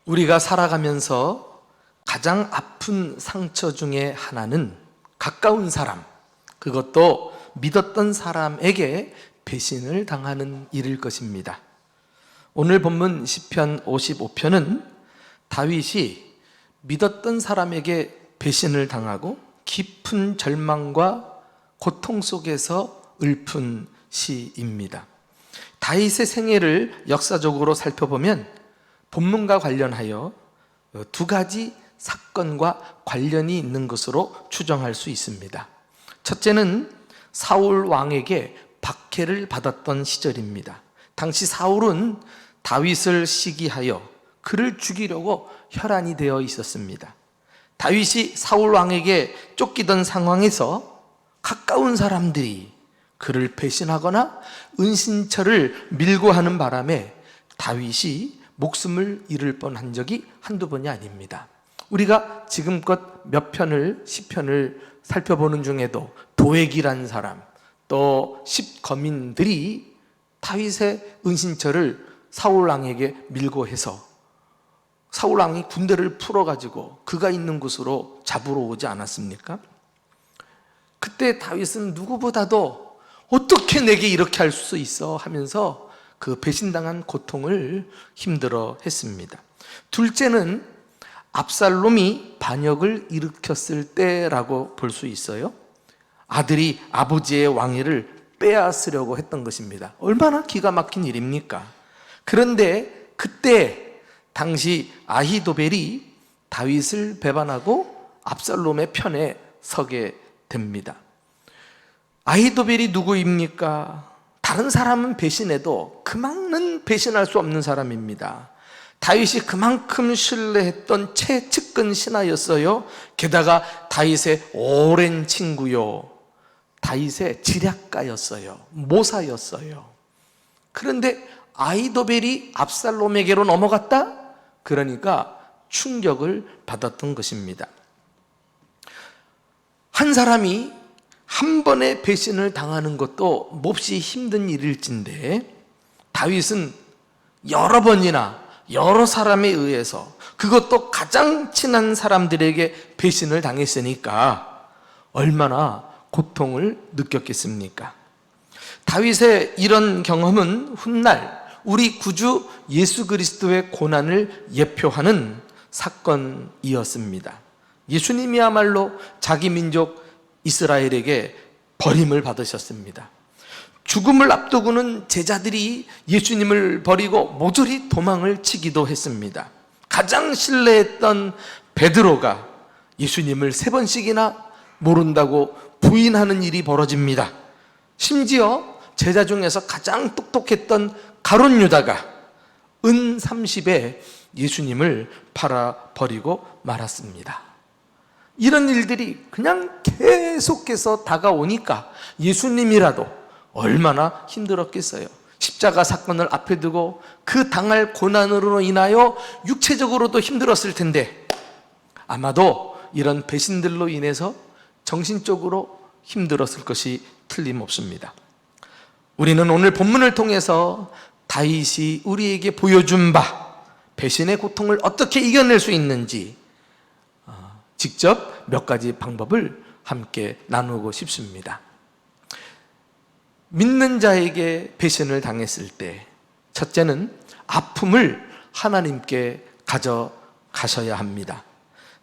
우리가 살아가면서 가장 아픈 상처 중에 하나는 가까운 사람, 그것도 믿었던 사람에게 배신을 당하는 일일 것입니다. 오늘 본문 시편 55편은 다윗이 믿었던 사람에게 배신을 당하고 깊은 절망과 고통 속에서 읊은 시입니다. 다윗의 생애를 역사적으로 살펴보면 본문과 관련하여 두 가지 사건과 관련이 있는 것으로 추정할 수 있습니다. 첫째는 사울 왕에게 박해를 받았던 시절입니다. 당시 사울은 다윗을 시기하여 그를 죽이려고 혈안이 되어 있었습니다. 다윗이 사울 왕에게 쫓기던 상황에서 가까운 사람들이 그를 배신하거나 은신처를 밀고 하는 바람에 다윗이 목숨을 잃을 뻔한 적이 한두 번이 아닙니다. 우리가 지금껏 몇 편을 시편을 살펴보는 중에도 도액이란 사람, 또 10거민들이 다윗의 은신처를 사울왕에게 밀고 해서 사울왕이 군대를 풀어가지고 그가 있는 곳으로 잡으러 오지 않았습니까? 그때 다윗은 누구보다도 어떻게 내게 이렇게 할 수 있어 하면서 그 배신당한 고통을 힘들어 했습니다. 둘째는 압살롬이 반역을 일으켰을 때라고 볼 수 있어요. 아들이 아버지의 왕위를 빼앗으려고 했던 것입니다. 얼마나 기가 막힌 일입니까? 그런데 그때 당시 아히도벨이 다윗을 배반하고 압살롬의 편에 서게 됩니다. 아히도벨이 누구입니까? 다른 사람은 배신해도 그만은 배신할 수 없는 사람입니다. 다윗이 그만큼 신뢰했던 최측근 신하였어요. 게다가 다윗의 오랜 친구요, 다윗의 지략가였어요. 모사였어요. 그런데 아히도벨이 압살롬에게로 넘어갔다? 그러니까 충격을 받았던 것입니다. 한 사람이 한 번의 배신을 당하는 것도 몹시 힘든 일일진데 다윗은 여러 번이나 여러 사람에 의해서, 그것도 가장 친한 사람들에게 배신을 당했으니까 얼마나 고통을 느꼈겠습니까? 다윗의 이런 경험은 훗날 우리 구주 예수 그리스도의 고난을 예표하는 사건이었습니다. 예수님이야말로 자기 민족 이스라엘에게 버림을 받으셨습니다. 죽음을 앞두고는 제자들이 예수님을 버리고 모조리 도망을 치기도 했습니다. 가장 신뢰했던 베드로가 예수님을 3번씩이나 모른다고 부인하는 일이 벌어집니다. 심지어 제자 중에서 가장 똑똑했던 가룟 유다가 은 30에 예수님을 팔아버리고 말았습니다. 이런 일들이 그냥 계속해서 다가오니까 예수님이라도 얼마나 힘들었겠어요. 십자가 사건을 앞에 두고 그 당할 고난으로 인하여 육체적으로도 힘들었을 텐데 아마도 이런 배신들로 인해서 정신적으로 힘들었을 것이 틀림없습니다. 우리는 오늘 본문을 통해서 다윗이 우리에게 보여준 바 배신의 고통을 어떻게 이겨낼 수 있는지 직접 몇 가지 방법을 함께 나누고 싶습니다. 믿는 자에게 배신을 당했을 때 첫째는 아픔을 하나님께 가져가셔야 합니다.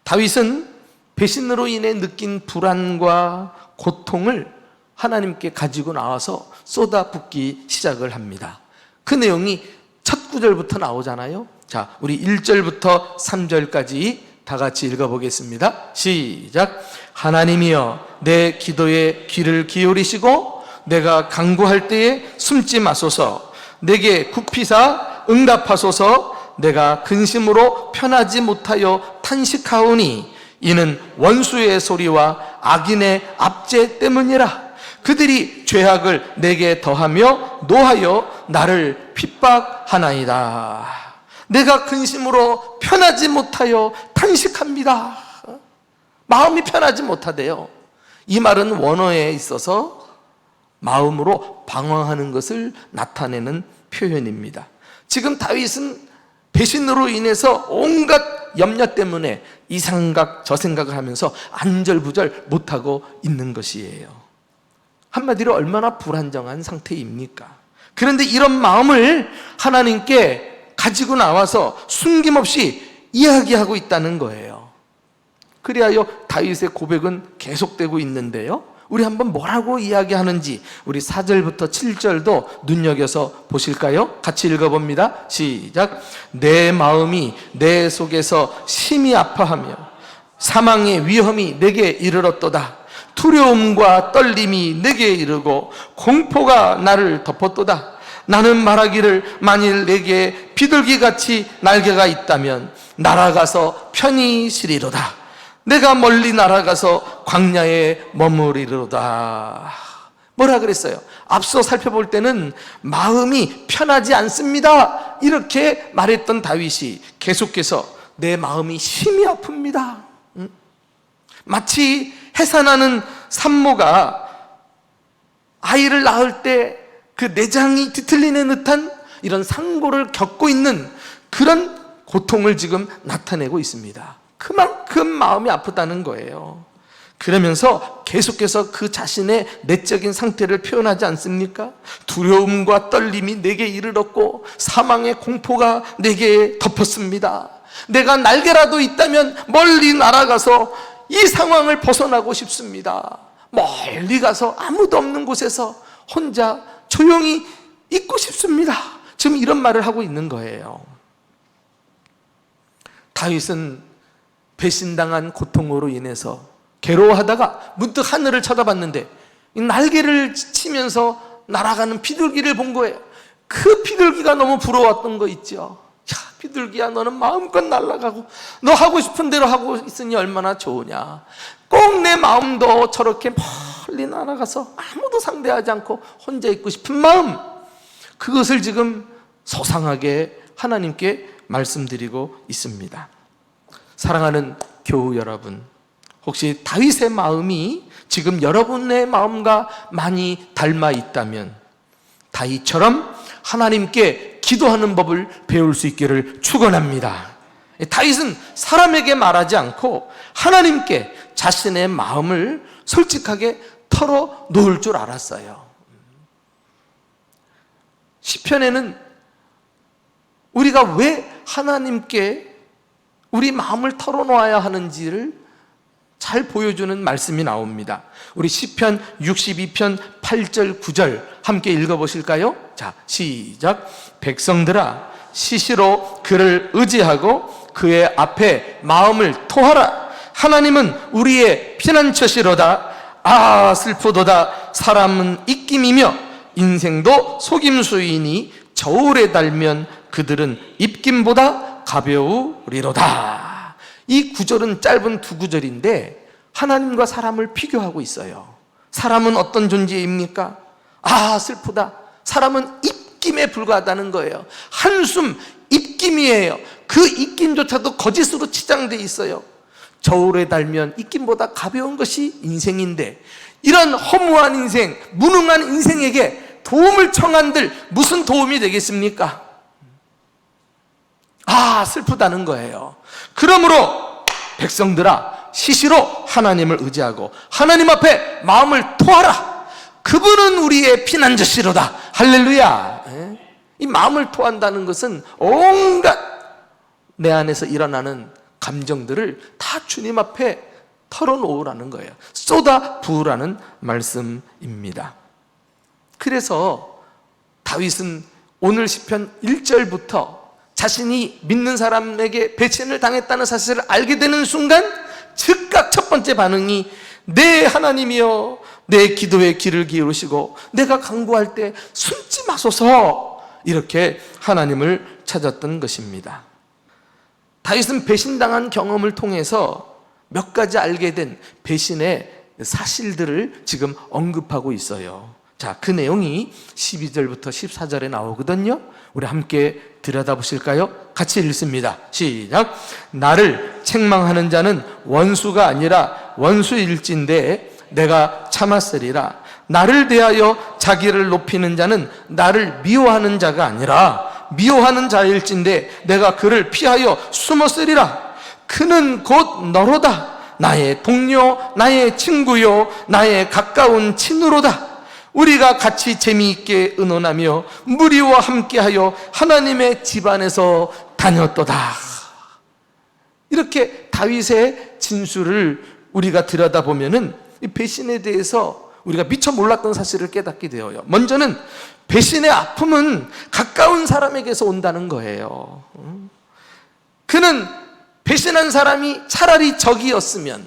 다윗은 배신으로 인해 느낀 불안과 고통을 하나님께 가지고 나와서 쏟아붓기 시작을 합니다. 그 내용이 첫 구절부터 나오잖아요. 자, 우리 1절부터 3절까지 다 같이 읽어보겠습니다. 시작. 하나님이여 내 기도에 귀를 기울이시고 내가 간구할 때에 숨지 마소서. 내게 굽히사 응답하소서. 내가 근심으로 편하지 못하여 탄식하오니 이는 원수의 소리와 악인의 압제 때문이라. 그들이 죄악을 내게 더하며 노하여 나를 핍박하나이다. 내가 근심으로 편하지 못하여 탄식합니다. 마음이 편하지 못하대요. 이 말은 원어에 있어서 마음으로 방황하는 것을 나타내는 표현입니다. 지금 다윗은 배신으로 인해서 온갖 염려 때문에 이 생각 저 생각을 하면서 안절부절 못하고 있는 것이에요. 한마디로 얼마나 불안정한 상태입니까? 그런데 이런 마음을 하나님께 가지고 나와서 숨김없이 이야기하고 있다는 거예요. 그리하여 다윗의 고백은 계속되고 있는데요, 우리 한번 뭐라고 이야기하는지 우리 4절부터 7절도 눈여겨서 보실까요? 같이 읽어봅니다. 시작. 내 마음이 내 속에서 심히 아파하며 사망의 위험이 내게 이르렀도다. 두려움과 떨림이 내게 이르고 공포가 나를 덮었도다. 나는 말하기를 만일 내게 비둘기같이 날개가 있다면 날아가서 편히 쉬리로다. 내가 멀리 날아가서 광야에 머무리로다. 뭐라 그랬어요? 앞서 살펴볼 때는 마음이 편하지 않습니다, 이렇게 말했던 다윗이 계속해서 내 마음이 심히 아픕니다. 마치 해산하는 산모가 아이를 낳을 때 그 내장이 뒤틀리는 듯한 이런 상고를 겪고 있는 그런 고통을 지금 나타내고 있습니다. 그만큼 마음이 아프다는 거예요. 그러면서 계속해서 그 자신의 내적인 상태를 표현하지 않습니까? 두려움과 떨림이 내게 이르렀고 사망의 공포가 내게 덮었습니다. 내가 날개라도 있다면 멀리 날아가서 이 상황을 벗어나고 싶습니다. 멀리 가서 아무도 없는 곳에서 혼자 조용히 있고 싶습니다. 지금 이런 말을 하고 있는 거예요. 다윗은 배신당한 고통으로 인해서 괴로워하다가 문득 하늘을 쳐다봤는데 날개를 치면서 날아가는 비둘기를 본 거예요. 그 비둘기가 너무 부러웠던 거 있죠. 야, 비둘기야, 너는 마음껏 날아가고 너 하고 싶은 대로 하고 있으니 얼마나 좋으냐. 꼭 내 마음도 저렇게 멀리 날아가서 아무도 상대하지 않고 혼자 있고 싶은 마음, 그것을 지금 소상하게 하나님께 말씀드리고 있습니다. 사랑하는 교우 여러분, 혹시 다윗의 마음이 지금 여러분의 마음과 많이 닮아 있다면 다윗처럼 하나님께 기도하는 법을 배울 수 있기를 축원합니다. 다윗은 사람에게 말하지 않고 하나님께 자신의 마음을 솔직하게 털어 놓을 줄 알았어요. 시편에는 우리가 왜 하나님께 우리 마음을 털어놓아야 하는지를 잘 보여주는 말씀이 나옵니다. 우리 시편 62편 8절 9절 함께 읽어보실까요? 자, 시작. 백성들아, 시시로 그를 의지하고 그의 앞에 마음을 토하라. 하나님은 우리의 피난처시로다. 아, 슬프도다. 사람은 입김이며 인생도 속임수이니 저울에 달면 그들은 입김보다 가벼우리로다. 이 구절은 짧은 두 구절인데 하나님과 사람을 비교하고 있어요. 사람은 어떤 존재입니까? 아, 슬프다. 사람은 입김에 불과하다는 거예요. 한숨, 입김이에요. 그 입김조차도 거짓으로 치장돼 있어요. 저울에 달면 입김보다 가벼운 것이 인생인데 이런 허무한 인생, 무능한 인생에게 도움을 청한들 무슨 도움이 되겠습니까? 아, 슬프다는 거예요. 그러므로 백성들아, 시시로 하나님을 의지하고 하나님 앞에 마음을 토하라. 그분은 우리의 피난처시로다. 할렐루야. 이 마음을 토한다는 것은 온갖 내 안에서 일어나는 감정들을 다 주님 앞에 털어놓으라는 거예요. 쏟아 부으라는 말씀입니다. 그래서 다윗은 오늘 시편 1절부터 자신이 믿는 사람에게 배신을 당했다는 사실을 알게 되는 순간 즉각 첫 번째 반응이 내 하나님이여 내 기도에 귀를 기울이시고 내가 간구할 때 숨지 마소서, 이렇게 하나님을 찾았던 것입니다. 다윗은 배신당한 경험을 통해서 몇 가지 알게 된 배신의 사실들을 지금 언급하고 있어요. 자, 그 내용이 12절부터 14절에 나오거든요. 우리 함께 들여다보실까요? 같이 읽습니다. 시작. 나를 책망하는 자는 원수가 아니라 원수일진데 내가 참았으리라. 나를 대하여 자기를 높이는 자는 나를 미워하는 자가 아니라 미워하는 자일진데 내가 그를 피하여 숨었으리라. 그는 곧 너로다. 나의 동료, 나의 친구요, 나의 가까운 친으로다. 우리가 같이 재미있게 의논하며 무리와 함께하여 하나님의 집안에서 다녔도다. 이렇게 다윗의 진술을 우리가 들여다보면은 이 배신에 대해서 우리가 미처 몰랐던 사실을 깨닫게 되어요. 먼저는 배신의 아픔은 가까운 사람에게서 온다는 거예요. 그는 배신한 사람이 차라리 적이었으면,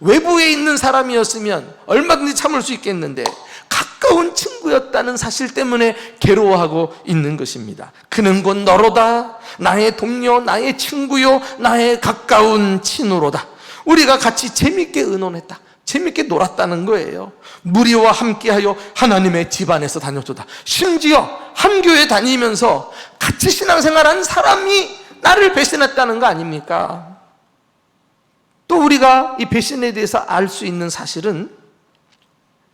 외부에 있는 사람이었으면 얼마든지 참을 수 있겠는데 가까운 친구였다는 사실 때문에 괴로워하고 있는 것입니다. 그는 곧 너로다. 나의 동료, 나의 친구요, 나의 가까운 친으로다. 우리가 같이 재밌게 의논했다. 재밌게 놀았다는 거예요. 무리와 함께하여 하나님의 집안에서 다녔도다. 심지어 한 교회 다니면서 같이 신앙생활한 사람이 나를 배신했다는 거 아닙니까? 또 우리가 이 배신에 대해서 알 수 있는 사실은,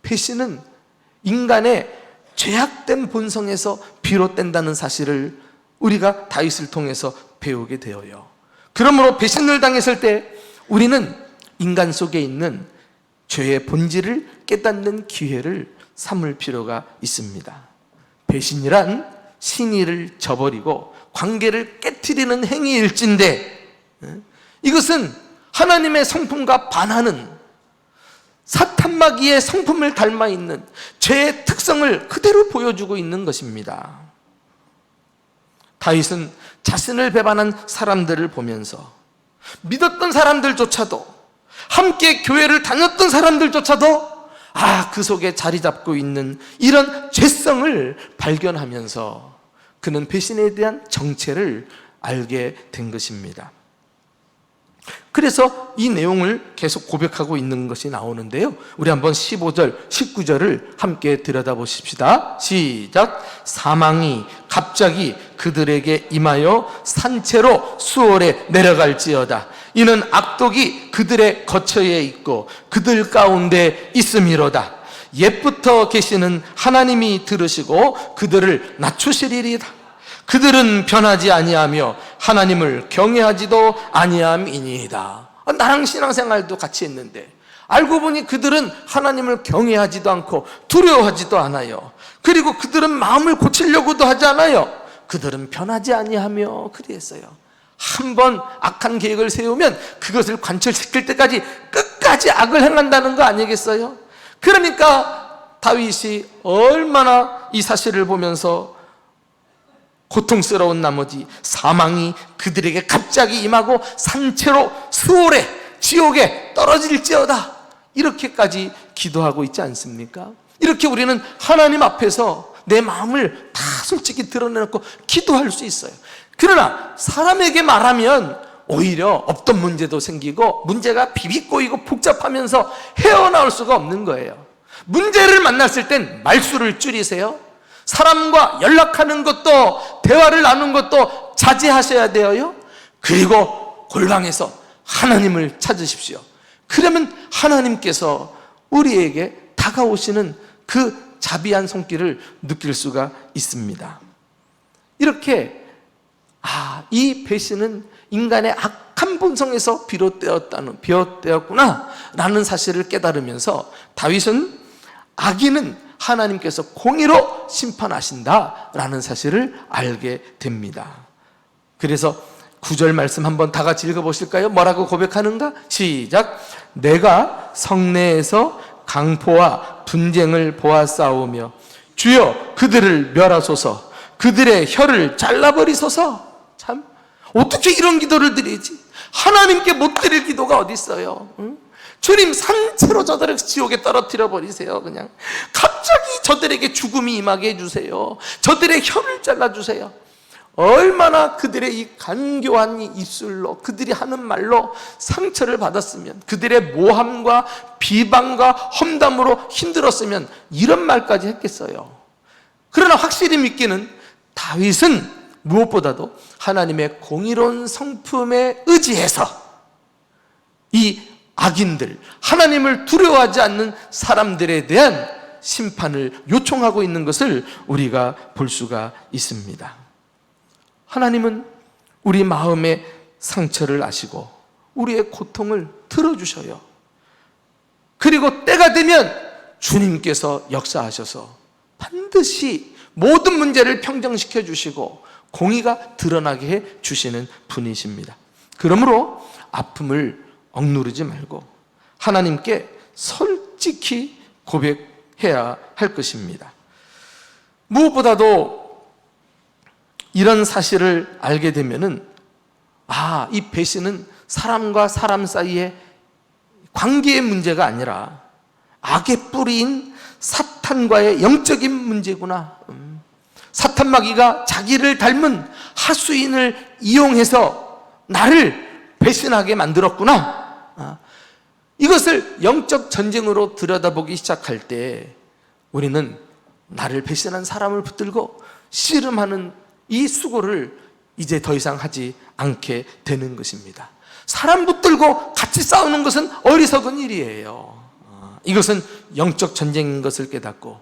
배신은 인간의 죄악된 본성에서 비롯된다는 사실을 우리가 다윗을 통해서 배우게 되어요. 그러므로 배신을 당했을 때 우리는 인간 속에 있는 죄의 본질을 깨닫는 기회를 삼을 필요가 있습니다. 배신이란 신의를 저버리고 관계를 깨트리는 행위일진데, 이것은 하나님의 성품과 반하는 사탄마귀의 성품을 닮아 있는 죄의 특성을 그대로 보여주고 있는 것입니다. 다윗은 자신을 배반한 사람들을 보면서 믿었던 사람들조차도, 함께 교회를 다녔던 사람들조차도 그 속에 자리 잡고 있는 이런 죄성을 발견하면서 그는 배신에 대한 정체를 알게 된 것입니다. 그래서 이 내용을 계속 고백하고 있는 것이 나오는데요, 우리 한번 15절, 19절을 함께 들여다보십시다. 시작. 사망이 갑자기 그들에게 임하여 산채로 수월에 내려갈지어다. 이는 악독이 그들의 거처에 있고 그들 가운데 있음이로다. 옛부터 계시는 하나님이 들으시고 그들을 낮추시리이다. 그들은 변하지 아니하며 하나님을 경외하지도 아니함이니이다. 나랑 신앙생활도 같이 했는데 알고 보니 그들은 하나님을 경외하지도 않고 두려워하지도 않아요. 그리고 그들은 마음을 고치려고도 하지 않아요. 그들은 변하지 아니하며 그리했어요. 한번 악한 계획을 세우면 그것을 관철시킬 때까지 끝까지 악을 행한다는 거 아니겠어요? 그러니까 다윗이 얼마나 이 사실을 보면서 고통스러운 나머지 사망이 그들에게 갑자기 임하고 산채로 수월에 지옥에 떨어질지어다, 이렇게까지 기도하고 있지 않습니까? 이렇게 우리는 하나님 앞에서 내 마음을 다 솔직히 드러내놓고 기도할 수 있어요. 그러나 사람에게 말하면 오히려 없던 문제도 생기고 문제가 비비꼬이고 복잡하면서 헤어나올 수가 없는 거예요. 문제를 만났을 땐 말수를 줄이세요. 사람과 연락하는 것도, 대화를 나누는 것도 자제하셔야 돼요. 그리고 골방에서 하나님을 찾으십시오. 그러면 하나님께서 우리에게 다가오시는 그 자비한 손길을 느낄 수가 있습니다. 이렇게 이 배신은 인간의 악한 본성에서 비롯되었구나 라는 사실을 깨달으면서 다윗은 악인은 하나님께서 공의로 심판하신다 라는 사실을 알게 됩니다. 그래서 9절 말씀 한번 다 같이 읽어보실까요? 뭐라고 고백하는가? 시작. 내가 성내에서 강포와 분쟁을 보아싸우며 주여 그들을 멸하소서, 그들의 혀를 잘라버리소서. 참, 어떻게 이런 기도를 드리지? 하나님께 못 드릴 기도가 어디 있어요? 응? 주님, 산채로 저들을 지옥에 떨어뜨려 버리세요. 그냥 갑자기 저들에게 죽음이 임하게 해주세요. 저들의 혀를 잘라주세요. 얼마나 그들의 이 간교한 입술로, 그들이 하는 말로 상처를 받았으면, 그들의 모함과 비방과 험담으로 힘들었으면 이런 말까지 했겠어요. 그러나 확실히 믿기는 다윗은 무엇보다도 하나님의 공의로운 성품에 의지해서 이 악인들, 하나님을 두려워하지 않는 사람들에 대한 심판을 요청하고 있는 것을 우리가 볼 수가 있습니다. 하나님은 우리 마음의 상처를 아시고 우리의 고통을 들어주셔요. 그리고 때가 되면 주님께서 역사하셔서 반드시 모든 문제를 평정시켜 주시고 공의가 드러나게 해 주시는 분이십니다. 그러므로 아픔을 억누르지 말고 하나님께 솔직히 고백해야 할 것입니다. 무엇보다도 이런 사실을 알게 되면은 이 배신은 사람과 사람 사이의 관계의 문제가 아니라 악의 뿌리인 사탄과의 영적인 문제구나. 사탄 마귀가 자기를 닮은 하수인을 이용해서 나를 배신하게 만들었구나. 이것을 영적 전쟁으로 들여다보기 시작할 때 우리는 나를 배신한 사람을 붙들고 씨름하는 이 수고를 이제 더 이상 하지 않게 되는 것입니다. 사람 붙들고 같이 싸우는 것은 어리석은 일이에요. 이것은 영적 전쟁인 것을 깨닫고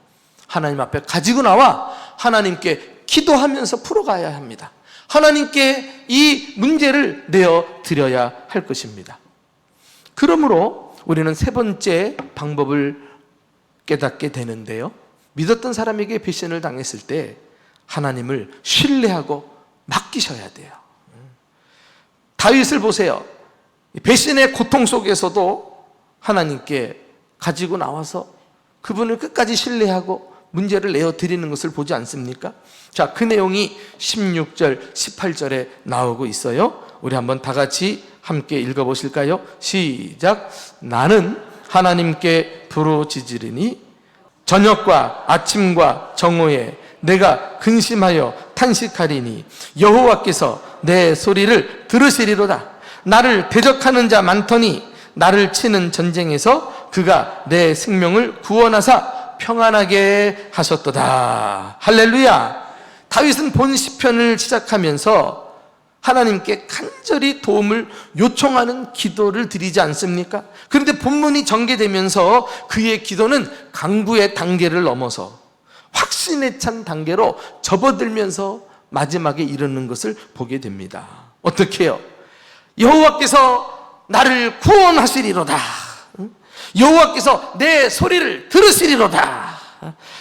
하나님 앞에 가지고 나와 하나님께 기도하면서 풀어가야 합니다. 하나님께 이 문제를 내어드려야 할 것입니다. 그러므로 우리는 세 번째 방법을 깨닫게 되는데요, 믿었던 사람에게 배신을 당했을 때 하나님을 신뢰하고 맡기셔야 돼요. 다윗을 보세요. 배신의 고통 속에서도 하나님께 가지고 나와서 그분을 끝까지 신뢰하고 문제를 내어드리는 것을 보지 않습니까? 자, 그 내용이 16절, 18절에 나오고 있어요. 우리 한번 다 같이 함께 읽어보실까요? 시작. 나는 하나님께 부르짖으리니 저녁과 아침과 정오에 내가 근심하여 탄식하리니 여호와께서 내 소리를 들으시리로다. 나를 대적하는 자 많더니 나를 치는 전쟁에서 그가 내 생명을 구원하사 평안하게 하셨도다. 할렐루야. 다윗은 본 시편을 시작하면서 하나님께 간절히 도움을 요청하는 기도를 드리지 않습니까? 그런데 본문이 전개되면서 그의 기도는 강구의 단계를 넘어서 확신에 찬 단계로 접어들면서 마지막에 이르는 것을 보게 됩니다. 어떻게 해요? 여호와께서 나를 구원하시리로다. 여호와께서 내 소리를 들으시리로다.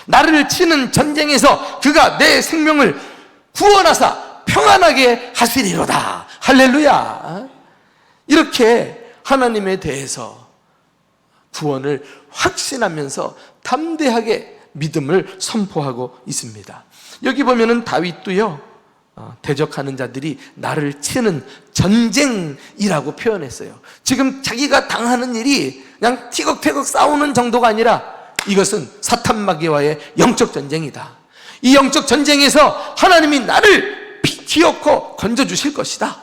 나를 치는 전쟁에서 그가 내 생명을 구원하사 평안하게 하시리로다. 할렐루야. 이렇게 하나님에 대해서 구원을 확신하면서 담대하게 믿음을 선포하고 있습니다. 여기 보면은 다윗도요, 대적하는 자들이 나를 치는 전쟁이라고 표현했어요. 지금 자기가 당하는 일이 그냥 티격태격 싸우는 정도가 아니라 이것은 사탄 마귀와의 영적 전쟁이다. 이 영적 전쟁에서 하나님이 나를 기어코 건져주실 것이다.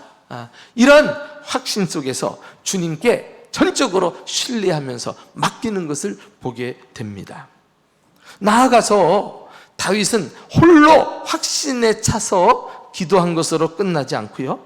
이런 확신 속에서 주님께 전적으로 신뢰하면서 맡기는 것을 보게 됩니다. 나아가서 다윗은 홀로 확신에 차서 기도한 것으로 끝나지 않고요,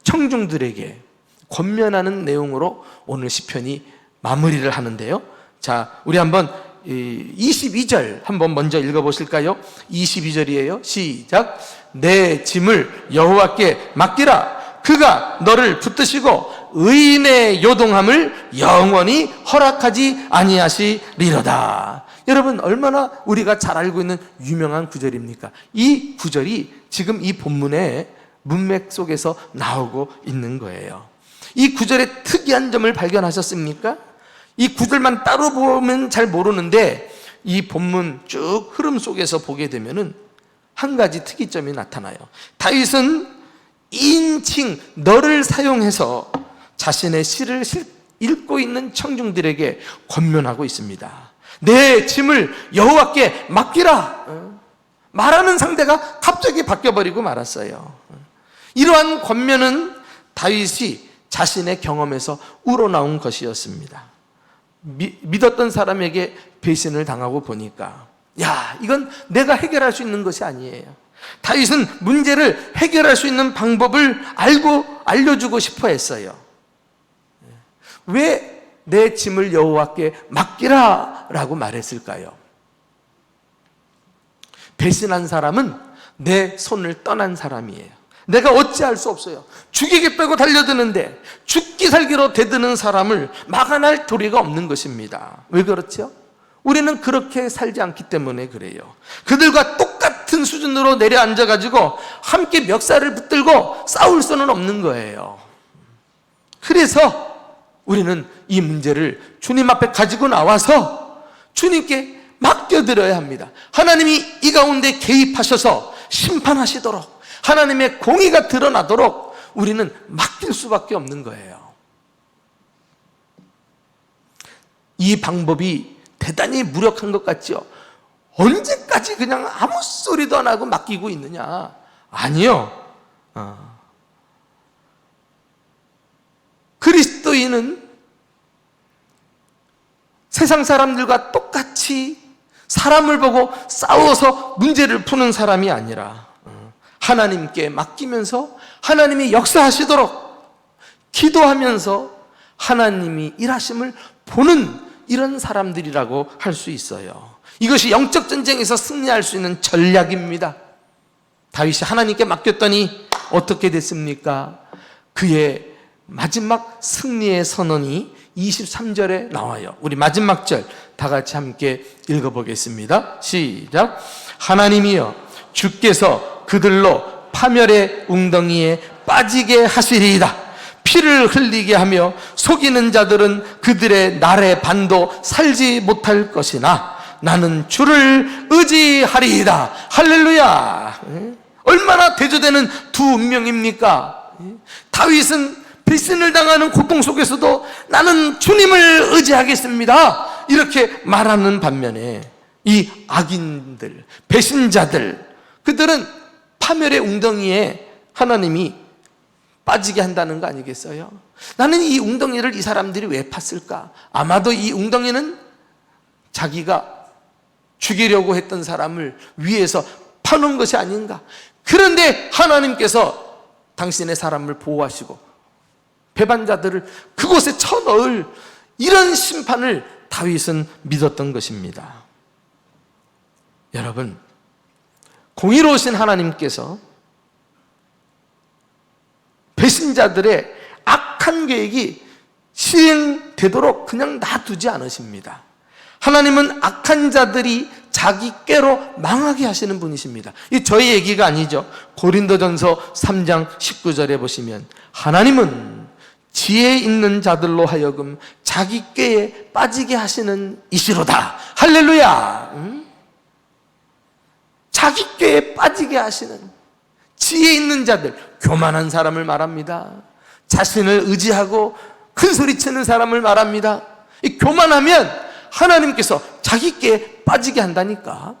청중들에게 권면하는 내용으로 오늘 시편이 마무리를 하는데요. 자, 우리 한번 22절 한번 먼저 읽어보실까요? 22절이에요. 시작. 내 짐을 여호와께 맡기라. 그가 너를 붙드시고 의인의 요동함을 영원히 허락하지 아니하시리로다. 여러분, 얼마나 우리가 잘 알고 있는 유명한 구절입니까? 이 구절이 지금 이 본문의 문맥 속에서 나오고 있는 거예요. 이 구절의 특이한 점을 발견하셨습니까? 이 구절만 따로 보면 잘 모르는데 이 본문 쭉 흐름 속에서 보게 되면은 한 가지 특이점이 나타나요. 다윗은 인칭 너를 사용해서 자신의 시를 읽고 있는 청중들에게 권면하고 있습니다. 내 짐을 여호와께 맡기라. 말하는 상대가 갑자기 바뀌어버리고 말았어요. 이러한 권면은 다윗이 자신의 경험에서 우러나온 것이었습니다. 믿었던 사람에게 배신을 당하고 보니까 이건 내가 해결할 수 있는 것이 아니에요. 다윗은 문제를 해결할 수 있는 방법을 알려주고 싶어 했어요. 왜 내 짐을 여호와께 맡기라 라고 말했을까요? 배신한 사람은 내 손을 떠난 사람이에요. 내가 어찌할 수 없어요. 죽이겠다고 달려드는데 죽기 살기로 대드는 사람을 막아낼 도리가 없는 것입니다. 왜 그렇죠? 우리는 그렇게 살지 않기 때문에 그래요. 그들과 똑같은 수준으로 내려앉아가지고 함께 멱살을 붙들고 싸울 수는 없는 거예요. 그래서 우리는 이 문제를 주님 앞에 가지고 나와서 주님께 맡겨드려야 합니다. 하나님이 이 가운데 개입하셔서 심판하시도록, 하나님의 공의가 드러나도록 우리는 맡길 수밖에 없는 거예요. 이 방법이 대단히 무력한 것 같죠? 언제까지 그냥 아무 소리도 안 하고 맡기고 있느냐? 아니요. 그리스도인은 세상 사람들과 똑같이 사람을 보고 싸워서 문제를 푸는 사람이 아니라 하나님께 맡기면서 하나님이 역사하시도록 기도하면서 하나님이 일하심을 보는 이런 사람들이라고 할 수 있어요. 이것이 영적 전쟁에서 승리할 수 있는 전략입니다. 다윗이 하나님께 맡겼더니 어떻게 됐습니까? 그의 마지막 승리의 선언이 23절에 나와요. 우리 마지막 절 다 같이 함께 읽어보겠습니다. 시작. 하나님이여, 주께서 그들로 파멸의 웅덩이에 빠지게 하시리이다. 피를 흘리게 하며 속이는 자들은 그들의 날의 반도 살지 못할 것이나 나는 주를 의지하리이다. 할렐루야. 얼마나 대조되는 두 운명입니까? 다윗은 배신을 당하는 고통 속에서도 나는 주님을 의지하겠습니다, 이렇게 말하는 반면에 이 악인들, 배신자들, 그들은 파멸의 웅덩이에 하나님이 빠지게 한다는 거 아니겠어요? 나는 이 웅덩이를 이 사람들이 왜 팠을까? 아마도 이 웅덩이는 자기가 죽이려고 했던 사람을 위해서 파놓은 것이 아닌가? 그런데 하나님께서 당신의 사람을 보호하시고 배반자들을 그곳에 쳐넣을 이런 심판을 다윗은 믿었던 것입니다. 여러분, 공의로우신 하나님께서 배신자들의 악한 계획이 실행되도록 그냥 놔두지 않으십니다. 하나님은 악한 자들이 자기 꾀로 망하게 하시는 분이십니다. 이 저희 얘기가 아니죠. 고린도전서 3장 19절에 보시면 하나님은 지혜 있는 자들로 하여금 자기 꾀에 빠지게 하시는 이시로다. 할렐루야. 자기 꾀에 빠지게 하시는 지혜 있는 자들, 교만한 사람을 말합니다. 자신을 의지하고 큰 소리치는 사람을 말합니다. 이 교만하면 하나님께서 자기 꾀에 빠지게 한다니까.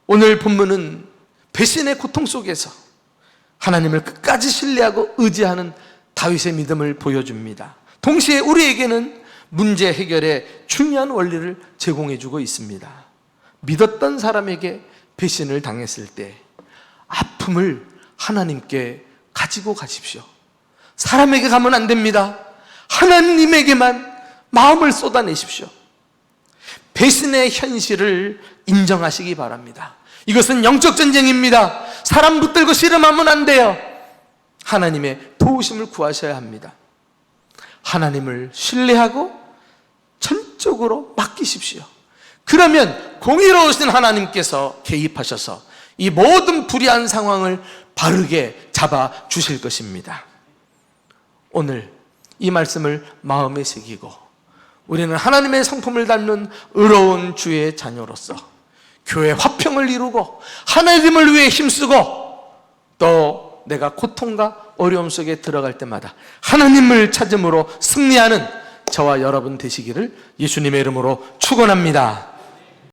오늘 본문은 배신의 고통 속에서 하나님을 끝까지 신뢰하고 의지하는 다윗의 믿음을 보여줍니다. 동시에 우리에게는 문제 해결의 중요한 원리를 제공해주고 있습니다. 믿었던 사람에게 배신을 당했을 때 아픔을 하나님께 가지고 가십시오. 사람에게 가면 안 됩니다. 하나님에게만 마음을 쏟아내십시오. 배신의 현실을 인정하시기 바랍니다. 이것은 영적 전쟁입니다. 사람 붙들고 씨름하면 안 돼요. 하나님의 도우심을 구하셔야 합니다. 하나님을 신뢰하고 전적으로 맡기십시오. 그러면 공의로우신 하나님께서 개입하셔서 이 모든 불의한 상황을 바르게 잡아 주실 것입니다. 오늘 이 말씀을 마음에 새기고 우리는 하나님의 성품을 닮는 의로운 주의 자녀로서 교회 화평을 이루고 하나님을 위해 힘쓰고 또 내가 고통과 어려움 속에 들어갈 때마다 하나님을 찾음으로 승리하는 저와 여러분 되시기를 예수님의 이름으로 축원합니다.